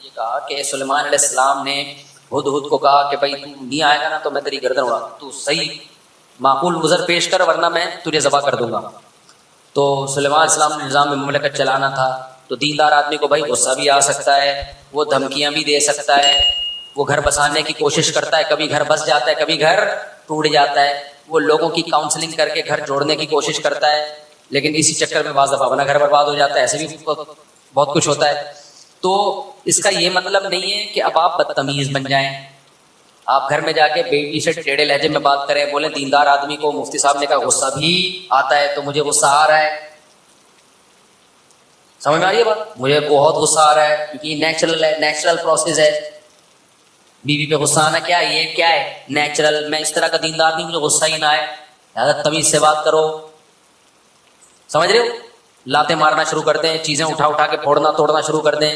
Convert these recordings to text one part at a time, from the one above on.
یہ کہا کہ سلیمان علیہ السلام نے ہدہد کو کہا کہ بھائی تو نہیں آئے گا نا تو میں تیری گردن اڑا، تو صحیح معقول عذر پیش کر ورنہ میں تجھے ذبح کر دوں گا۔ تو سلیمان علیہ السلام نے نظام مملکت چلانا تھا، تو دیندار آدمی کو بھائی غصہ بھی آ سکتا ہے، وہ دھمکیاں بھی دے سکتا ہے، وہ گھر بسانے کی کوشش کرتا ہے، کبھی گھر بس جاتا ہے کبھی گھر ٹوٹ جاتا ہے، وہ لوگوں کی کاؤنسلنگ کر کے گھر جوڑنے کی کوشش کرتا ہے، لیکن اسی چکر میں بعض دفعہ اپنا گھر برباد ہو جاتا ہے، ایسے بھی بہت کچھ ہوتا ہے۔ تو اس کا یہ مطلب نہیں ہے کہ اب آپ بدتمیز بن جائیں، آپ گھر میں جا کے بیٹی سے ٹیڑھے لہجے میں بات کریں، بولیں دیندار آدمی کو مفتی صاحب نے کہا غصہ بھی آتا ہے تو مجھے غصہ آ رہا ہے۔ سمجھ میں آ رہی ہے بات؟ مجھے بہت غصہ آ رہا ہے کیونکہ یہ نیچرل ہے، نیچرل پروسیس ہے۔ بیوی پہ غصہ آنا کیا ہے؟ یہ کیا ہے؟ نیچرل۔ میں اس طرح کا دیندار نہیں، مجھے غصہ ہی نہ آئے، زیادہ تمیز سے بات کرو۔ سمجھ رہے ہو؟ لاتیں مارنا شروع کر دیں، چیزیں اٹھا کے پھوڑنا توڑنا شروع کر دیں،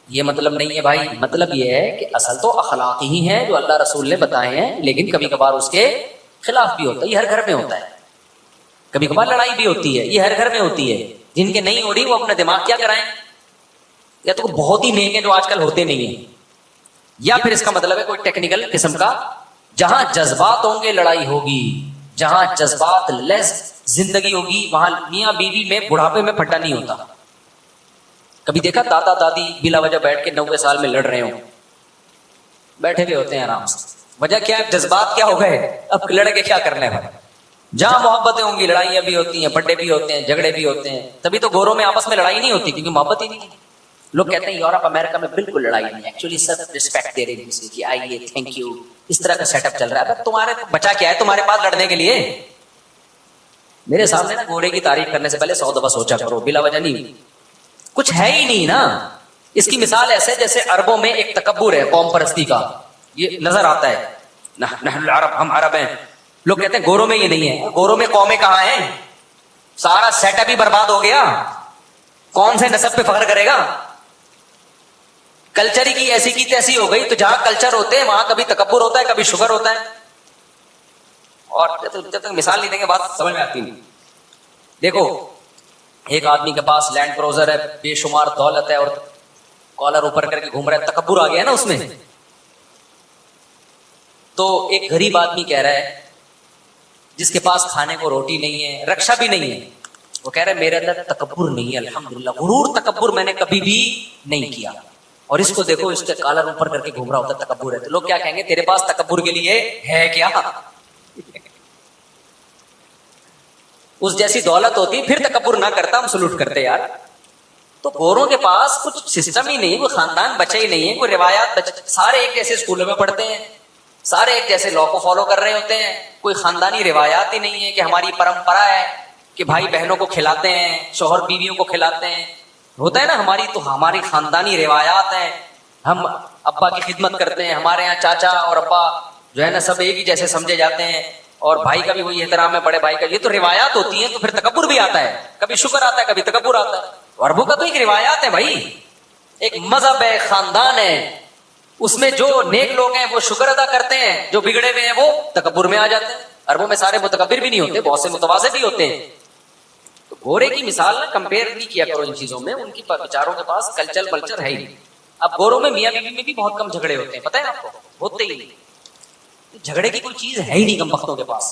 یہ مطلب نہیں ہے بھائی۔ مطلب یہ ہے کہ اصل تو اخلاق ہی ہیں جو اللہ رسول نے بتائے ہیں، لیکن کبھی کبھار اس کے خلاف بھی ہوتا ہے، یہ ہر گھر میں ہوتا ہے۔ کبھی کبھار لڑائی بھی ہوتی ہے، یہ ہر گھر میں ہوتی ہے۔ جن کے نہیں ہو رہی وہ اپنا دماغ کیا کرائیں، یا تو بہت ہی نیک ہیں جو آج کل ہوتے نہیں ہیں، یا پھر اس کا مطلب ہے کوئی ٹیکنیکل قسم کا۔ جہاں جذبات ہوں گے لڑائی ہوگی، جہاں جذبات لیس زندگی ہوگی وہاں میاں بیوی میں بڑھاپے میں پھڈا نہیں ہوتا۔ کبھی دیکھا دادا دادی بلا وجہ بیٹھ کے 90 سال میں لڑ رہے ہوں، بیٹھے ہوئے ہوتے ہیں آرام سے، وجہ کیا ہے؟ جذبات کیا ہو گئے، اب لڑ کے کیا کرنا ہے۔ جہاں محبتیں ہوں گی لڑائیاں بھی ہوتی ہیں، بڑے بھی ہوتے ہیں، جھگڑے بھی ہوتے ہیں، تبھی تو گوروں میں آپس میں لڑائی نہیں ہوتی کیونکہ محبت ہی نہیں ہے۔ لوگ کہتے ہیں یورپ امریکہ میں بالکل لڑائی نہیں ہے، ایکچولی سب رسپیکٹ دے رہے ہیں کسی کی، آئیے تھینک یو، اس طرح کا سیٹ اپ چل رہا ہے۔ تمہارے بچا کیا ہے تمہارے پاس لڑنے کے لیے؟ میرے سامنے نا گھوڑے کی تعریف کرنے سے پہلے 100 دفعہ سوچا کرو، بلا وجہ نہیں، کچھ ہے ہی نہیں نا۔ اس کی مثال ایسے جیسے عربوں میں ایک تکبر ہے قوم پرستی کا، یہ نظر آتا ہے، نحن العرب، ہم عرب ہیں۔ لوگ کہتے ہیں گوروں میں یہ نہیں ہے، گوروں میں قومیں کہاں ہیں؟ سارا سیٹ اپ ہی برباد ہو گیا، کون سے نسب پہ فخر کرے گا؟ کلچر ہی کی ایسی کی تیسی ہو گئی، تو جہاں کلچر ہوتے ہیں وہاں کبھی تکبر ہوتا ہے کبھی شکر ہوتا ہے۔ اور جب تک مثال نہیں دیں گے بات سمجھ میں آتی نہیں۔ دیکھو ایک آدمی کے پاس لینڈ کروزر ہے، بے شمار دولت ہے، اور کالر اوپر کر کے گھوم رہا ہے، تکبر آ گیا نا اس میں۔ تو ایک غریب آدمی کہہ رہا ہے جس کے پاس کھانے کو روٹی نہیں ہے، رکشا بھی نہیں ہے، وہ کہہ رہا ہے میرے اندر تکبر نہیں ہے الحمدللہ، غرور تکبر میں نے کبھی بھی نہیں کیا۔ اور اس کو دیکھو، اس کے کالر اوپر کر کے گھوم رہا ہوتا ہے، تکبر ہے۔ تو لوگ کیا کہیں گے؟ تیرے پاس تکبر کے لیے ہے کیا؟ اس جیسی دولت ہوتی پھر تکبر نہ کرتا، ہم سلوٹ کرتے یار۔ تو گوروں کے پاس کچھ سسٹم ہی نہیں، کوئی خاندان بچے ہی نہیں ہے، کوئی روایات سارے ایک جیسے اسکولوں میں پڑھتے ہیں، سارے ایک جیسے لا کو فالو کر رہے ہوتے ہیں، کوئی خاندانی روایات ہی نہیں ہے کہ ہماری پرمپرا ہے کہ بھائی بہنوں کو کھلاتے ہیں، شوہر بیویوں کو کھلاتے ہیں، ہوتا ہے نا ہماری، تو ہماری خاندانی روایات ہیں، ہم ابا کی خدمت کرتے ہیں، ہمارے یہاں چاچا اور ابا جو ہے نا سب ایک ہی جیسے سمجھے جاتے ہیں، اور بھائی کا بھی وہی احترام ہے بڑے بھائی کا، یہ تو روایات ہوتی ہیں، تو پھر تکبر بھی آتا ہے، کبھی شکر آتا ہے کبھی تکبر آتا ہے۔ عربوں کا تو ایک روایات ہے بھائی، ایک مذہب ہے، خاندان ہے، اس میں جو نیک لوگ ہیں وہ شکر ادا کرتے ہیں، جو بگڑے ہوئے ہیں وہ تکبر میں آ جاتے ہیں۔ عربوں میں سارے متکبر بھی نہیں ہوتے، بہت سے متواضع بھی ہوتے ہیں۔ تو گورے کی مثال نہ کمپیئر نہیں کیا کرو ان چیزوں میں، ان کی بیچاروں کے پاس کلچر بلچر ہے ہی نہیں۔ اب گوروں میں میاں بیوی میں بھی بہت کم جھگڑے ہوتے ہیں، پتہ ہے آپ کو؟ ہوتے ہی نہیں، جھگڑے کی کوئی چیز ہے ہی نہیں کم بختوں کے پاس۔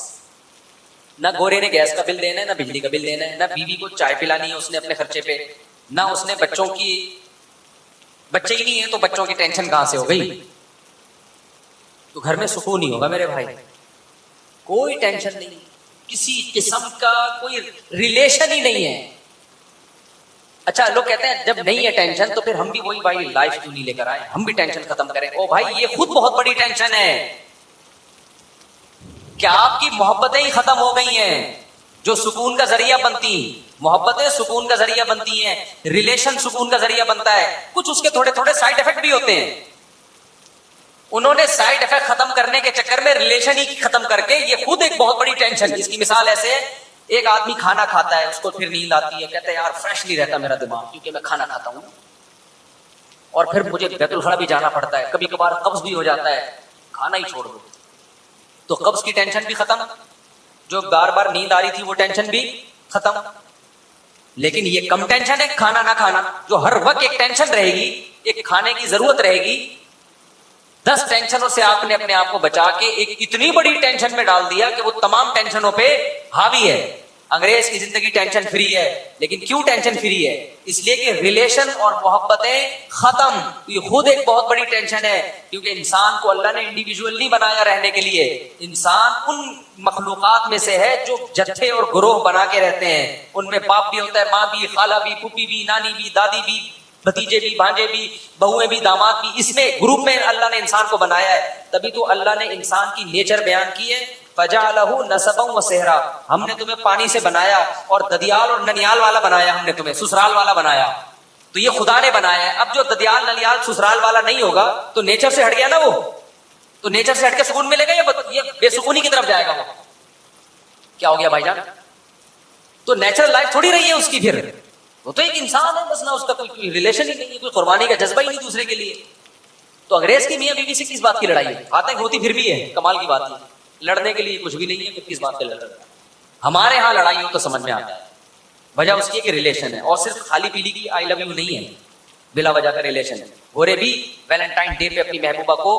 نہ گورے نے گیس کا بل دینا ہے، نہ بجلی کا بل دینا ہے، نہ بیوی کو چائے پلانی ہے اس نے اپنے خرچے پہ، نہ اس نے بچوں کی، بچے ہی نہیں ہے تو بچوں کی ٹینشن کہاں سے ہو گئی؟ تو گھر میں سکون نہیں ہوگا میرے بھائی، کوئی ٹینشن نہیں، کسی قسم کا کوئی ریلیشن ہی نہیں ہے۔ اچھا لوگ کہتے ہیں جب نہیں ہے ٹینشن تو پھر ہم بھی وہی بھائی لائف کیوں نہیں لے کر آئے، ہم بھی ٹینشن ختم کریں۔ او بھائی یہ خود بہت بڑی ٹینشن ہے کہ آپ کی محبتیں ہی ختم ہو گئی ہیں جو سکون کا ذریعہ بنتی، محبتیں سکون کا ذریعہ بنتی ہیں، ریلیشن سکون کا ذریعہ بنتا ہے، کچھ اس کے تھوڑے تھوڑے سائیڈ افیکٹ بھی ہوتے ہیں۔ انہوں نے سائیڈ افیکٹ ختم کرنے کے چکر میں ریلیشن ہی ختم کر کے یہ خود ایک بہت بڑی ٹینشن۔ اس کی مثال ایسے ہے، ایک آدمی کھانا کھاتا ہے، اس کو پھر نیند آتی ہے، کہتا ہے یار فریش نہیں رہتا میرا دماغ کیونکہ میں کھانا کھاتا ہوں، اور پھر مجھے بیت الخلا بھی جانا پڑتا ہے، کبھی کبھار قبض بھی ہو جاتا ہے، کھانا ہی چھوڑ دو۔ تو قبض کی ٹینشن بھی ختم، جو بار بار نیند آ رہی تھی وہ ٹینشن بھی ختم۔ لیکن یہ کم ٹینشن ہے کھانا نہ کھانا, جو ہر وقت ایک ٹینشن رہے گی, ایک کھانے کی ضرورت رہے گی. 10 ٹینشنوں سے آپ نے اپنے آپ کو بچا کے ایک اتنی بڑی ٹینشن میں ڈال دیا کہ وہ تمام ٹینشنوں پہ حاوی ہے. انگریز کی زندگی ٹینشن فری ہے, لیکن کیوں ٹینشن فری ہے؟ اس لیے کہ ریلیشن اور محبتیں ختم. یہ خود ایک بہت بڑی ٹینشن ہے, کیونکہ انسان کو اللہ نے انڈیویجول نہیں بنایا رہنے کے لیے. انسان ان مخلوقات میں سے ہے جو جتھے اور گروہ بنا کے رہتے ہیں. ان میں باپ بھی ہوتا ہے, ماں بھی, خالہ بھی, پھوپھی بھی, نانی بھی, دادی بھی, بھتیجے بھی, بھانجے بھی, بہویں بھی, داماد بھی. اس میں گروپ میں اللہ نے انسان کو بنایا ہے. تبھی تو اللہ نے انسان کی نیچر بیان کی ہے, فَجَعَلَهُ نَسَبًا وَصِهْرًا. ہم نے تمہیں پانی سے بنایا اور ددیال اور ننیال والا بنایا, ہم نے تمہیں سسرال والا بنایا. تو یہ خدا نے بنایا ہے. اب جو ددیال ننیال سسرال والا نہیں ہوگا تو نیچر سے ہٹ گیا نا, وہ تو نیچر سے ہٹ کے سکون ملے گا یا یہ بے سکونی کی طرف جائے گا؟ وہ کیا ہو گیا بھائی جان؟ تو نیچرل لائف تھوڑی رہی ہے اس کی, پھر وہ تو ایک انسان ہے بس, نہ اس کا کوئی ریلیشن ہی نہیں ہے, کوئی قربانی کا جذبہ ہی نہیں دوسرے کے لیے. تو انگریز کی میاں بیوی سے کس بات کی لڑائی ہے؟ آتنک ہوتی پھر بھی ہے, کمال کی بات ہے. لڑنے کے لیے کچھ بھی نہیں ہے, پھر کس بات پہ لڑ رہا ہے؟ ہمارے ہاں لڑائی ہو تو سمجھ میں آتا ہے, وجہ اس کی ایک ریلیشن ہے, اور صرف خالی پیلی کی آئی لو یو نہیں ہے, بلا وجہ کا ریلیشن ہے. گورے بھی ویلنٹائن ڈے پہ اپنی محبوبہ کو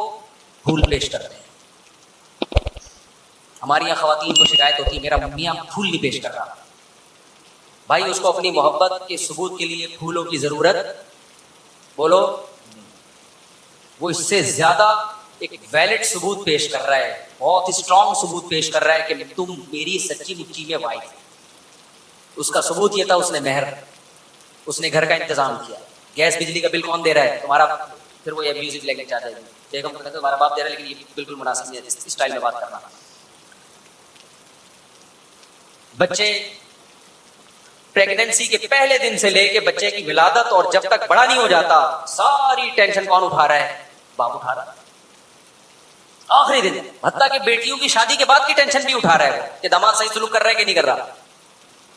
پھول پیش کرتے ہیں. ہماری یہاں خواتین کو شکایت ہوتی ہے میرا میاں پھول نہیں پیش کر رہا. بھائی اس کو اپنی محبت کے ثبوت کے لیے پھولوں کی ضرورت, بولو, وہ اس سے زیادہ ایک ویلڈ ثبوت پیش کر رہا ہے, بہت اسٹرانگ ثبوت پیش کر رہا ہے کہ تم میری سچی مچی میں وائف. اس کا ثبوت یہ تھا اس نے مہر, اس نے گھر کا انتظام کیا. گیس بجلی کا بل کون دے رہا ہے تمہارا؟ پھر وہ یہ میوزک لینگویج آ جائے گی, بیگم کو کہتے ہیں تمہارا باپ دے رہا ہے, لیکن یہ بالکل مناسب نہیں ہے اس اسٹائل میں بات کرنا. بچے پریگنینسی کے پہلے دن سے لے کے بچے کی ولادت اور جب تک بڑا نہیں ہو جاتا, ساری ٹینشن کون اٹھا رہا ہے؟ باپ اٹھا رہا ہے. آخری دن, حتیٰ کہ بیٹیوں کی شادی کے بعد کی ٹینشن بھی اٹھا رہا ہے کہ داماد صحیح سلوک کر رہا ہے کہ نہیں کر رہا.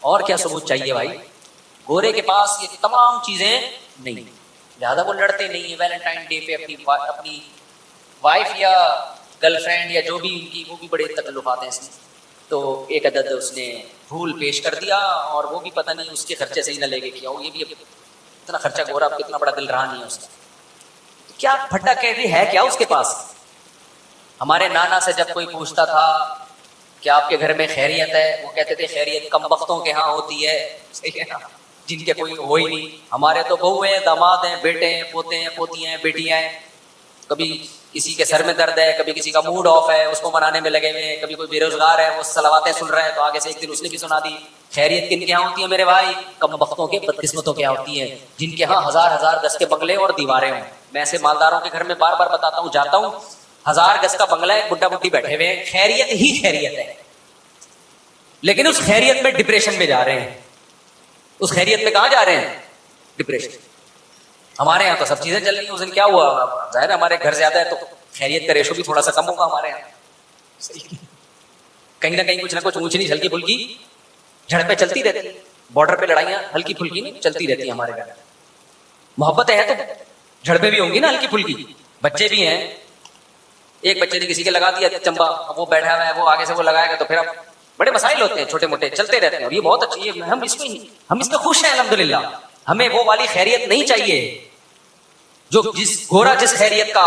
اور کیا ثبوت چاہیے بھائی؟ گورے کے پاس یہ تمام چیزیں نہیں, لہٰذا وہ لڑتے نہیں ہیں. ویلنٹائن ڈے پہ اپنی وائف یا گرل فرینڈ یا جو بھی ان کی, وہ بھی بڑے تکلفات ہیں اس میں. تو ایک عدد اس نے پھول پیش کر دیا, اور وہ بھی پتہ نہیں اس کے خرچے سے ہی نہ لے کے کیا, یہ بھی اتنا خرچہ گورا اتنا بڑا دل رہا نہیں ہے اس کا. کیا پھٹا کیری ہے کیا اس کے پاس؟ ہمارے نانا سے جب کوئی پوچھتا تھا کہ آپ کے گھر میں خیریت ہے, وہ کہتے تھے خیریت کم بختوں کے ہاں ہوتی ہے. صحیح ہے نا, جن کے کوئی ہو ہی نہیں. ہمارے تو بہو ہیں, داماد ہیں, بیٹے ہیں, پوتے ہیں, پوتیاں ہیں, بیٹیاں ہیں. کبھی کسی کے سر میں درد ہے, کبھی کسی کا موڈ آف ہے, اس کو منانے میں لگے ہوئے ہیں. کبھی کوئی بے روزگار ہے, وہ صلواتیں سن رہے ہیں, تو آگے سے ایک دن اس نے بھی سنا دی. خیریت کن کے ہاں ہوتی ہے میرے بھائی؟ کم بختوں کے, بدقسمتوں کے ہاں ہوتی ہے, جن کے ہاں ہزار ہزار گز کے بنگلے اور دیواریں ہوں. میں ایسے مالداروں کے گھر میں بار بار بتاتا ہوں, جاتا ہوں, 1000 گز کا بنگلہ ہے, بڈھا بڈھی بیٹھے ہوئے ہیں, خیریت ہی خیریت ہے, لیکن اس خیریت میں ڈپریشن میں جا رہے ہیں. اس خیریت میں کہاں جا رہے ہیں؟ ڈپریشن. ہمارے یہاں تو سب چیزیں چل رہی ہیں. اس دن کیا ہوا؟ ظاہر ہے ہمارے گھر زیادہ ہے تو خیریت کا ریشو بھی تھوڑا سا کم ہوگا ہمارے یہاں. کہیں نہ کہیں کچھ نہ کچھ اونچ نیچ ہلکی پھلکی جھڑپیں چلتی رہتی ہیں, بارڈر پہ لڑائیاں ہلکی پھلکی نہیں چلتی رہتی ہیں ہمارے گھر. محبتیں ہیں تو جھڑپیں بھی ہوں گی نا ہلکی پھلکی. بچے بھی ہیں, ایک بچے نے کسی کے لگا دیا چمبا, وہ بیٹھا ہوا ہے, وہ آگے سے وہ لگائے گا, تو پھر اب بڑے مسائل ہوتے ہیں, چھوٹے موٹے چلتے رہتے ہیں. اور یہ بہت اچھی ہے, ہم اس میں خوش ہیں الحمدللہ. ہمیں وہ والی خیریت نہیں چاہیے جو گورا جس خیریت کا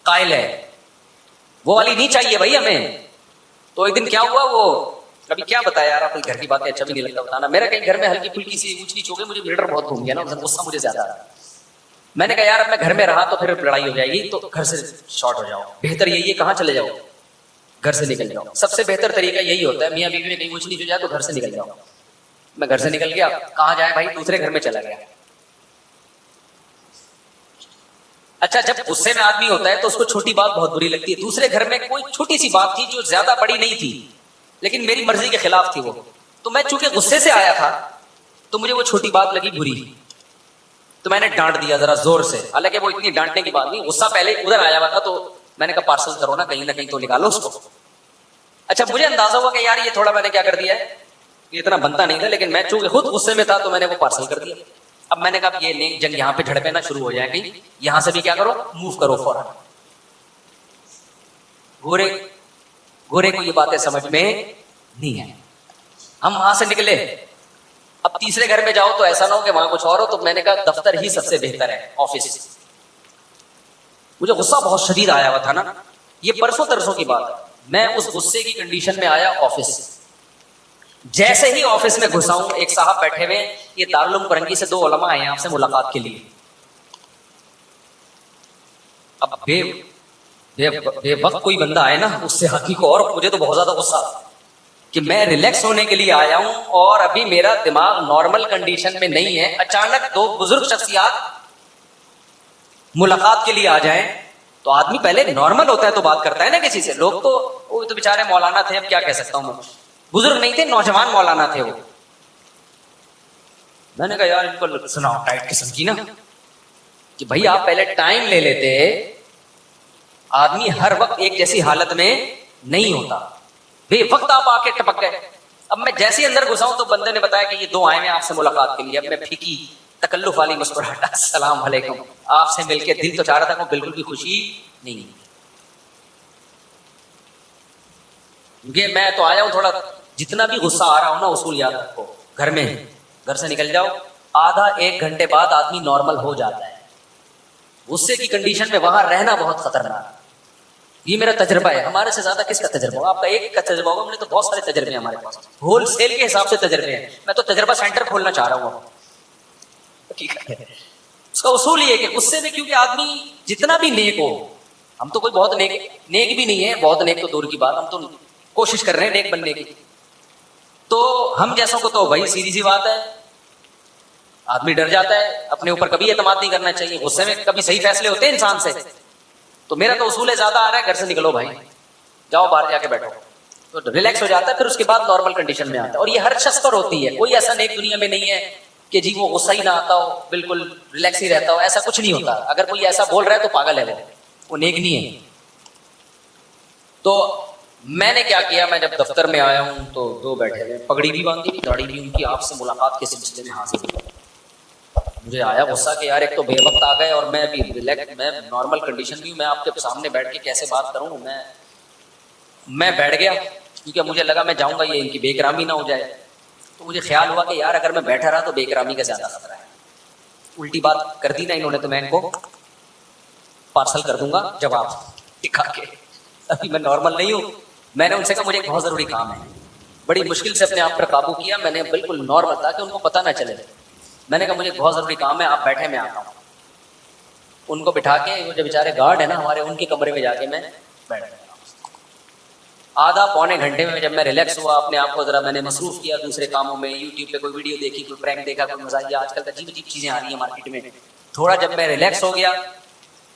قائل ہے, وہ والی نہیں چاہیے بھائی ہمیں. تو ایک دن کیا ہوا, وہ کبھی کیا بتایا یار, اپنے گھر کی باتیں اچھا بھی نہیں لگتا بتانا. میرا کہیں گھر میں ہلکی پھلکی سی اونچ نیچ ہو گئی, مجھے میٹر بہت گھوم گیا نا, غصہ مجھے زیادہ آ رہا. میں نے کہا یار اب میں گھر میں رہا تو پھر لڑائی ہو جائے گی, تو گھر سے شارٹ ہو جاؤ. بہتر یہی ہے کہاں چلے جاؤ, گھر سے نکل جاؤ. سب سے بہتر طریقہ یہی ہوتا ہے, میاں بیوی میں کہیں اونچ نیچ ہو جائے تو گھر سے نکل جاؤ. میں گھر سے نکل گیا, کہاں جائے بھائی, دوسرے گھر میں چلا گیا. اچھا جب غصے میں آدمی ہوتا ہے تو اس کو چھوٹی بات بہت بری لگتی ہے. دوسرے گھر میں کوئی چھوٹی سی بات تھی جو زیادہ بڑی نہیں تھی, لیکن میری مرضی کے خلاف تھی وہ, تو میں چونکہ غصے سے آیا تھا تو مجھے وہ چھوٹی بات لگی بری, تو میں نے ڈانٹ دیا ذرا زور سے. حالانکہ وہ اتنی ڈانٹنے کی بات نہیں, غصہ پہلے ادھر آیا ہوا تھا, تو میں نے کہا پارسل کرو نا, کہیں نہ کہیں تو نکالو اس کو. اچھا مجھے اندازہ ہوا کہ یار یہ تھوڑا میں نے کیا کر دیا ہے, یہ اتنا بنتا نہیں تھا, لیکن میں چونکہ خود غصے میں تھا تو میں نے وہ پارسل کر دیا. اب میں نے کہا یہ نہیں, جنگ یہاں پہ جھڑپیں نہ شروع ہو جائیں گی, یہاں سے بھی کیا کرو, موو کرو فوراً. گورے کو یہ باتیں سمجھ میں نہیں ہے. ہم وہاں سے نکلے, اب تیسرے گھر میں جاؤ تو ایسا نہ ہو کہ وہاں کچھ اور ہو. تو میں نے کہا دفتر ہی سب سے بہتر ہے, آفس. مجھے غصہ بہت شدید آیا ہوا تھا نا, یہ پرسوں ترسوں کی بات ہے. میں اس غصے کی کنڈیشن میں آیا آفس. جیسے ہی آفس میں گھسا ہوں, ایک صاحب بیٹھے ہوئے, یہ دارالعلوم فرنگی سے 2 علماء آئے ہیں آپ سے ملاقات کے لیے. اب بے وقت کوئی بندہ آئے نا, اس سے آدمی کو, اور مجھے تو بہت زیادہ غصہ کہ میں ریلیکس ہونے کے لیے آیا ہوں اور ابھی میرا دماغ نارمل کنڈیشن میں نہیں ہے. اچانک 2 بزرگ شخصیات ملاقات کے لیے آ جائیں تو آدمی پہلے نارمل ہوتا ہے تو بات کرتا ہے نا کسی سے. لوگ تو وہ تو بیچارے مولانا تھے, اب کیا کہہ سکتا ہوں میں, بزرگ نہیں تھے, نوجوان مولانا تھے وہ. میں نے کہا یار ان کو سناؤ ٹائٹ قسم کی نا, کہ بھائی آپ پہلے ٹائم لے لیتے, آدمی ہر وقت ایک جیسی حالت میں نہیں ہوتا, بے وقت آپ آ کے ٹپک گئے. اب میں جیسے ہی اندر گھسا ہوں تو بندے نے بتایا کہ یہ 2 آئے ہیں آپ سے ملاقات کے لیے. اب میں پھیکی تکلف والی مسکراہٹ, السلام علیکم, آپ سے مل کے دل تو چاہ رہا تھا, کو بالکل بھی خوشی نہیں. کیونکہ میں تو آیا ہوں تھوڑا, جتنا بھی غصہ آ رہا ہوں نا اصول یاد رکھو, گھر میں گھر سے نکل جاؤ, آدھا 1 گھنٹے بعد آدمی نارمل ہو جاتا ہے. غصے کی کنڈیشن میں وہاں رہنا بہت خطرناک. یہ میرا تجربہ ہے, ہمارے سے زیادہ کس کا تجربہ ہوگا؟ آپ کا ایک کا تجربہ ہوگا, مجھے تو بہت سارے تجربے ہیں ہمارے پاس, ہول سیل کے حساب سے تجربے ہیں. میں تو تجربہ سینٹر کھولنا چاہ رہا ہوں. اس کا اصول یہ ہے کہ غصے میں, کیونکہ آدمی جتنا بھی نیک ہو, ہم تو کوئی بہت نیک بھی نہیں ہے, بہت نیک تو دور کی بات, ہم تو کوشش کر رہے ہیں نیک بننے کی. تو ہم جیسوں کو تو بھائی سیدھی سی بات ہے, آدمی ڈر جاتا ہے, اپنے اوپر کبھی اعتماد نہیں کرنا چاہیے. غصے میں کبھی صحیح فیصلے ہوتے ہیں انسان سے. تو میرا تو اصول ہے, زیادہ آ رہا ہے گھر سے نکلو بھائی, جاؤ باہر جا کے بیٹھو, تو ریلیکس ہو جاتا ہے. پھر اس کے بعد نارمل کنڈیشن میں آتا ہے. اور یہ ہر شخص پر ہوتی ہے, کوئی ایسا نیک دنیا میں نہیں ہے کہ جی وہ غصہ ہی نہ آتا ہو, بالکل ریلیکس ہی رہتا ہو. ایسا کچھ نہیں ہوتا. اگر کوئی ایسا بول رہا ہے تو پاگل ہے, وہ نیک نہیں ہے. تو میں نے کیا کیا, میں جب دفتر میں آیا ہوں تو 2 بیٹھے ہوئے, پگڑی بھی باندھی, داڑھی بھی ان کی, آپ سے ملاقات کے سلسلے میں حاضر ہوئے. مجھے آیا غصہ کہ یار ایک تو بے وقت آ گئے, اور میں ابھی ریلیکس, میں نارمل کنڈیشن بھی ہوں, میں آپ کے سامنے بیٹھ کے کیسے بات کروں. میں بیٹھ گیا, کیونکہ مجھے لگا میں جاؤں گا یہ ان کی بے اکرامی نہ ہو جائے. تو مجھے خیال ہوا کہ یار اگر میں بیٹھا رہا تو بے اکرامی کا زیادہ خطرہ ہے. الٹی بات کر دی نا انہوں نے, تو میں ان کو پارسل کر دوں گا جواب دکھا کے. ابھی میں نارمل نہیں ہوں. میں نے ان سے کہا مجھے ایک بہت ضروری کام ہے. بڑی مشکل سے اپنے آپ پر قابو کیا, میں نے بالکل نارمل تھا کہ ان کو پتہ نہ چلے. میں نے کہا مجھے بہت ضروری کام ہے, آپ بیٹھے, میں آتا ہوں. ان کو بٹھا کے, وہ جو بیچارے گارڈ ہے نا ہمارے, ان کے کمرے میں جا کے میں بیٹھ گیا. آدھا پونے گھنٹے میں جب میں ریلیکس ہوا, اپنے آپ کو ذرا میں نے مصروف کیا دوسرے کاموں میں, یوٹیوب پہ کوئی ویڈیو دیکھی, کوئی پرینک دیکھا, کوئی مزاحیہ, آج کل عجیب عجیب چیزیں آ رہی ہیں مارکیٹ میں. تھوڑا جب میں ریلیکس ہو گیا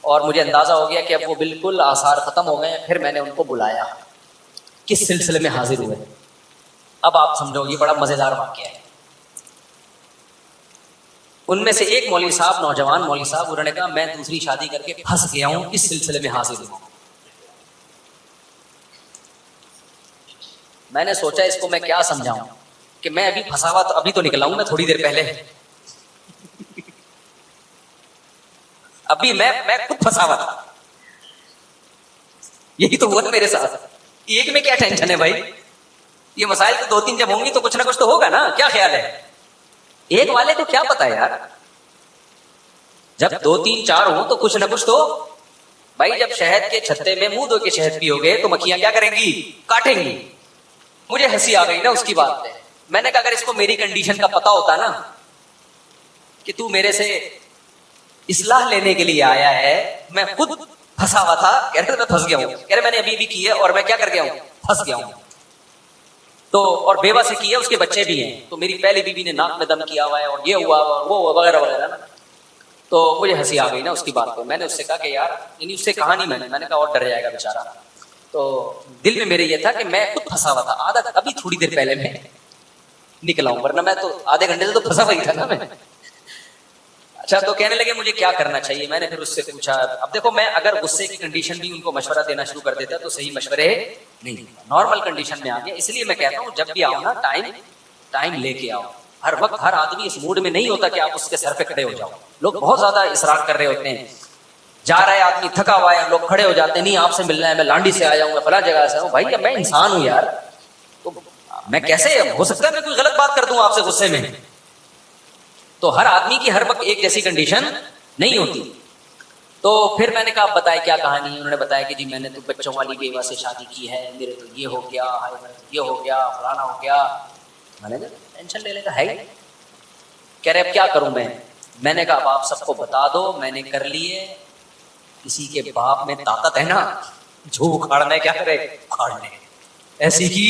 اور مجھے اندازہ ہو گیا کہ اب وہ بالکل آثار ختم ہو گئے ہیں, پھر میں نے ان کو بلایا. کس سلسلے میں حاضر ہوئے, اب آپ سمجھو, یہ بڑا مزیدار واقعہ ہے. ان میں سے ایک مولوی صاحب, نوجوان مولوی صاحب, انہوں نے کہا میں دوسری شادی کر کے پھنس گیا ہوں, اس سلسلے میں حاضر ہوں. میں نے سوچا اس کو میں کیا سمجھاؤں کہ میں ابھی پھنسا ہوا, تو ابھی تو نکلا ہوں میں تھوڑی دیر پہلے, ابھی میں خود پھنسا ہوا تھا. یہی تو ہوا میرے ساتھ. ایک میں کیا ٹینشن ہے بھائی, یہ مسائل تو 2-3 جب ہوں گی تو کچھ نہ کچھ تو ہوگا نا, کیا خیال ہے؟ ایک والے کو کیا پتا یار, جب 2-3-4 ہوں تو کچھ نہ کچھ تو بھائی. جب شہد کے چھتے میں منہ دھو کے شہد پیو گے تو مکھیاں کیا کریں گی, کاٹیں گی. مجھے ہنسی آ گئی نا اس کی بات پہ. میں نے کہا اگر اس کو میری کنڈیشن کا پتا ہوتا نا کہ تو میرے سے اصلاح لینے کے لیے آیا ہے, میں خود پھنسا ہوا تھا. کہہ رہے میں پھنس گیا ہوں, کہہ رہے میں نے ابھی کی ہے اور میں کیا کر گیا ہوں, پھنس گیا ہوں. تو اور بیوہ سے کی ہے, اس کے بچے بھی ہیں, تو میری پہلی بیوی نے ناک میں دم کیا ہوا ہے, اور یہ ہوا وہ وغیرہ وغیرہ نا. تو مجھے ہنسی آ گئی نا اس کی بات پہ. میں نے اس سے کہا کہ یار, یعنی اس سے کہا نہیں میں نے کہا اور ڈر جائے گا بیچارہ. تو دل میں میرے یہ تھا کہ میں خود پھنسا ہوا تھا, آدھا ابھی تھوڑی دیر پہلے میں نکلا ہوں, ورنہ میں تو آدھے گھنٹے سے تو پھنسا ہوا ہی تھا نا میں. اچھا, تو کہنے لگے مجھے کیا کرنا چاہیے. میں نے پھر اس سے پوچھا. اب دیکھو, میں اگر غصے کی کنڈیشن بھی ان کو مشورہ دینا شروع کر دیتا تو صحیح مشورے نہیں, نارمل کنڈیشن میں آ گیا. اس لیے میں کہتا ہوں جب بھی آؤ نا ٹائم لے کے آؤ. ہر وقت ہر آدمی اس موڈ میں نہیں ہوتا کہ آپ اس کے سر پہ کھڑے ہو جاؤ. لوگ بہت زیادہ اصرار کر رہے ہوتے ہیں, جا رہا ہے آدمی تھکا ہوا ہے, لوگ کھڑے ہو جاتے ہیں, نہیں آپ سے ملنا ہے, میں لانڈی سے آیا ہوں, میں فلاں جگہ سے ہوں. بھائی میں انسان ہوں یار, تو میں کیسے, ہو سکتا ہے میں کوئی غلط بات کر دوں آپ سے غصے میں, تو ہر آدمی کی ہر وقت ایک جیسی کنڈیشن نہیں ہوتی. تو پھر میں نے کہا بتائے کیا کہانی ہے. انہوں نے بتایا کہ جی میں نے تو بچوں والی بیوہ سے شادی کی ہے, میرے تو یہ ہو گیا, یہ ہو گیا, فلانا ہو گیا. میں نے کہا ٹینشن لینے کا ہے ہی. کہہ رہے اب کیا کروں میں نے کہا اب آپ سب کو بتا دو میں نے کر لیے. کسی کے باپ میں طاقت ہے نا, جو اکھاڑنا ہے کیا کرے اکھاڑنے. ایسی کی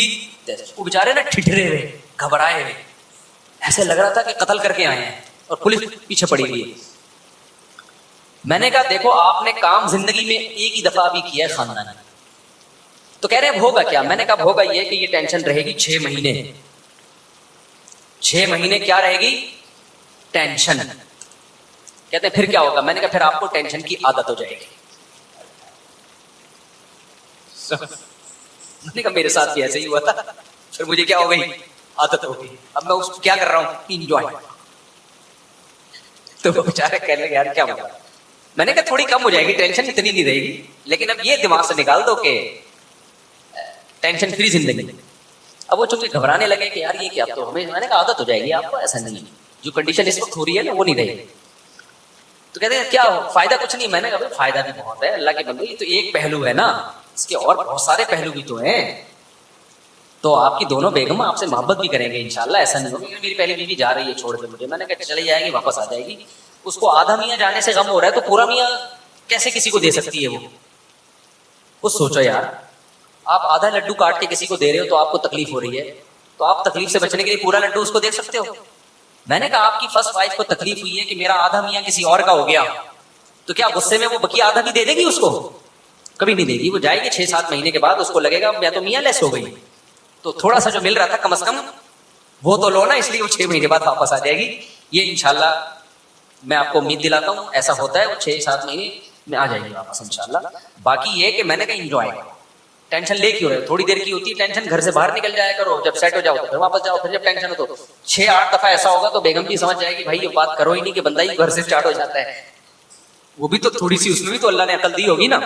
وہ بیچارے نا ٹھٹرے ہوئے, گھبرائے ہوئے, ایسے لگ رہا تھا کہ قتل کر کے آئے ہیں اور پولیس پیچھے پڑی ہوئی ہے. میں نے کہا دیکھو آپ نے کام زندگی میں ایک ہی دفعہ بھی کیا ہے خاندان میں. تو کہہ رہے اب ہوگا کیا. میں نے کہا ہوگا یہ کہ یہ ٹینشن رہے گی 6 مہینے. 6 مہینے کیا رہے گی ٹینشن. کہتے ہیں پھر کیا ہوگا. میں نے کہا پھر آپ کو ٹینشن کی عادت ہو جائے گی. میں نے کہا میرے ساتھ بھی ایسے ہی ہوا تھا, پھر مجھے کیا ہو گئی عادت ہو گئی. اب میں اس کو کیا کر رہا ہوں انجوائے. تو وہ بیچارے کہنے لگے یار کیا ہوگا. میں نے کہا تھوڑی کم ہو جائے گی, ٹینشن اتنی نہیں رہے گی, لیکن اب یہ دماغ سے نکال دو کہ ٹینشن فری زندگی. اب وہ چونکہ گھبرانے لگے کہ یار یہ کیا, تو ہمیں میں نے کہا عادت ہو جائے گی آپ کو. ایسا نہیں ہے, جو کنڈیشن اس وقت ہو رہی ہے نا وہ نہیں رہے گی. تو کہتے ہیں کیا فائدہ کچھ نہیں. میں نے کہا فائدہ بھی بہت ہے اللہ کے بندے, یہ تو ایک پہلو ہے نا, اس کے اور بہت سارے پہلو بھی تو ہیں. تو آپ کی دونوں بیگم آپ سے محبت بھی کریں گے انشاءاللہ. ایسا نہیں ہوگا کہ میری پہلی بیوی جا رہی ہے چھوڑ کے مجھے. میں نے کہا چلی جائے گی واپس آ جائے گی. اس کو آدھا میاں جانے سے غم ہو رہا ہے تو پورا میاں کیسے کسی کو دے سکتی ہے وہ سوچو یار. آپ آدھا لڈو کاٹ کے کسی کو دے رہے ہو تو آپ کو تکلیف ہو رہی ہے, تو آپ تکلیف سے بچنے کے لیے پورا لڈو اس کو دے سکتے ہو. میں نے کہا آپ کی فرسٹ وائف کو تکلیف ہوئی ہے کہ میرا آدھا میاں کسی اور کا ہو گیا, تو کیا غصے میں وہ بقیہ آدھا بھی دے دے گی اس کو؟ کبھی نہیں دے گی. وہ جائے گی 6-7 مہینے کے بعد اس کو لگے گا میں تو میاں لیس ہو گئی, تو تھوڑا سا جو مل رہا تھا کم از کم وہ تو لو نا, اس لیے وہ 6 مہینے بعد واپس آ جائے گی. یہ انشاءاللہ میں آپ کو امید دلاتا ہوں ایسا ہوتا ہے, وہ 6-7 مہینے میں آ جائے گی واپس انشاءاللہ. باقی یہ کہ میں نے کہا انجوائے کرو. ٹینشن لے کیوں رہے, تھوڑی دیر کی ہوتی ہے ٹینشن, گھر سے باہر نکل جایا کرو, جب سیٹ ہو جاؤ تو پھر واپس جاؤ. پھر جب ٹینشن ہو تو 6-8 دفعہ ایسا ہوگا تو بیگم بھی سمجھ جائے گی بھائی یہ بات کرو ہی نہیں, کہ بندہ ہی گھر سے اسٹارٹ ہو جاتا ہے. وہ بھی تو تھوڑی سی اس میں بھی تو اللہ نے عقل دی ہوگی نا.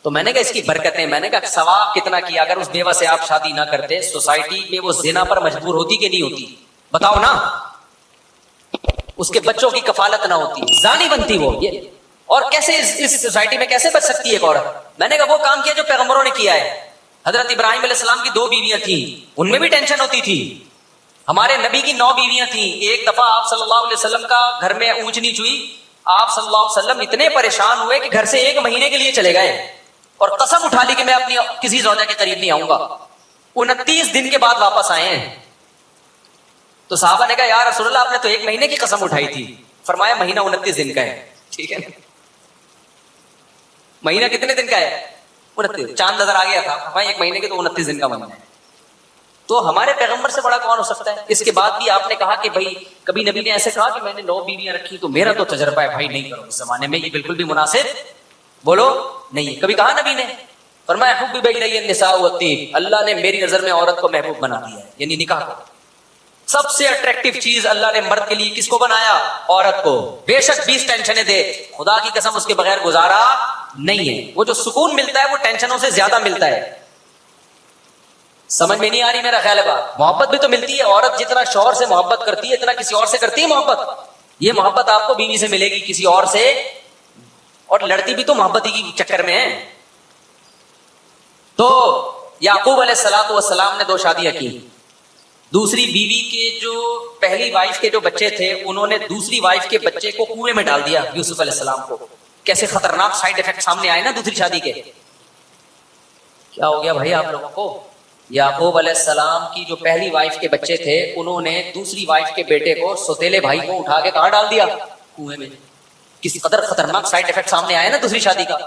تو میں نے کہا اس کی برکتیں. میں نے کہا ثواب کتنا کیا اگر اس بیوہ سے آپ شادی نہ کرتے, سوسائٹی میں وہ زنا پر مجبور ہوتی کہ نہیں ہوتی بتاؤ نا. اس کے بچوں کی کفالت نہ ہوتی, زانی بنتی وہ. یہ اور کیسے اس سوسائٹی میں کیسے بچ سکتی ہے ایک عورت. میں نے کہا وہ کام کیا جو پیغمبروں نے کیا ہے. حضرت ابراہیم علیہ السلام کی 2 بیویاں تھیں, ان میں بھی ٹینشن ہوتی تھی. ہمارے نبی کی 9 بیویاں تھیں. ایک دفعہ آپ صلی اللہ علیہ وسلم کا گھر میں اونچ نیچ ہوئی, آپ صلی اللہ علیہ وسلم اتنے پریشان ہوئے کہ گھر سے 1 مہینے کے لیے چلے گئے اور قسم اٹھا لی کہ میں اپنی کسی زوجہ کے قریب نہیں آؤں گا. 29 دن کے بعد واپس آئے ہیں. تو صحابہ نے کہا یا رسول اللہ آپ نے تو 1 مہینے کی قسم اٹھائی تھی. فرمایا مہینہ 29 دن کا ہے. ٹھیک ہے, مہینہ کتنے دن کا ہے 29. چاند نظر آ گیا تھا, فرمایا 1 مہینے کے تو 29 دن کا مہینہ ہے. تو ہمارے پیغمبر سے بڑا کون ہو سکتا ہے. اس کے بعد بھی آپ نے کہا کہ بھائی کبھی نبی نے ایسے کہا کہ میں نے 9 بیویاں رکھی تو میرا تو تجربہ ہے بھائی نہیں کرو اس زمانے میں, یہ بالکل بھی مناسب بولو نہیں ہے. کبھی کہا نبی نے. فرمایا حبب الی النساء والطیب, اللہ نے میری نظر میں عورت کو محبوب بنا دیا ہے, یعنی نکاح کو. سب سے اٹریکٹیو چیز اللہ نے مرد کے لیے کس کو بنایا, عورت کو. بے شک 20 ٹینشنیں دے, خدا کی قسم اس کے بغیر گزارا نہیں ہے. وہ جو سکون ملتا ہے وہ ٹینشنوں سے زیادہ ملتا ہے. سمجھ میں نہیں آ رہی میرا خیال ہے بات. محبت بھی تو ملتی ہے, عورت جتنا شوہر سے محبت کرتی ہے اتنا کسی اور سے کرتی ہے محبت. یہ محبت آپ کو بیوی سے ملے گی, کسی اور سے. اور لڑتی بھی تو محبت ہی کی چکر میں ہے. تو یعقوب علیہ السلام نے 2 شادیاں کی. دوسری بیوی کے جو پہلی وائف کے جو بچے تھے انہوں نے دوسری وائف کے بچے کو کنویں میں ڈال دیا, یوسف علیہ السلام کو. کیسے خطرناک سائیڈ افیکٹ سامنے آئے نا دوسری شادی کے. کیا ہو گیا بھائی آپ لوگوں کو. یعقوب علیہ السلام کی جو پہلی وائف کے بچے تھے انہوں نے دوسری وائف کے بیٹے کو, سوتیلے بھائی کو اٹھا کے کہاں ڈال دیا, کنویں میں. کس قدر خطرناک سائیڈ افیکٹ سامنے آئے نا دوسری شادی کا.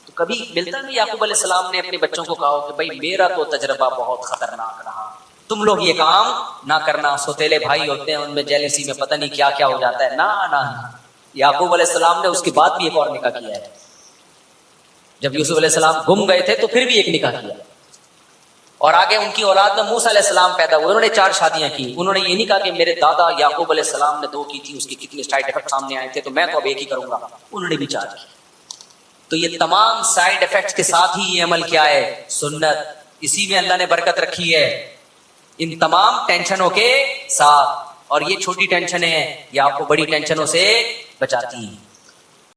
تو کبھی ملتا نہیں یعقوب علیہ السلام نے اپنے بچوں کو کہا کہ بھائی میرا تو تجربہ بہت خطرناک رہا, تم لوگ یہ کام نہ کرنا. سوتیلے بھائی ہوتے ہیں ان میں جیلسی میں پتہ نہیں کیا کیا ہو جاتا ہے. نہ یعقوب علیہ السلام نے اس کے بعد بھی ایک اور نکاح کیا ہے. جب یوسف علیہ السلام گم گئے تھے تو پھر بھی ایک نکاح کیا. اور آگے ان کی اولاد میں موسیٰ علیہ السلام پیدا ہوئے, انہوں نے 4 شادیاں کی. انہوں نے یہ نہیں کہا کہ میرے دادا یعقوب علیہ السلام نے 2 کی تھی, اس کے کتنے سائیڈ افیکٹ سامنے آئے تھے تو میں تو اب ایک ہی کروں گا. انہوں نے بھی 4 کی. تو یہ تمام سائیڈ افیکٹس کے ساتھ ہی یہ عمل کیا ہے, سنت. اسی میں اللہ نے برکت رکھی ہے, ان تمام ٹینشنوں کے ساتھ. اور یہ چھوٹی ٹینشنیں ہیں یہ آپ کو بڑی ٹینشنوں سے بچاتی ہیں.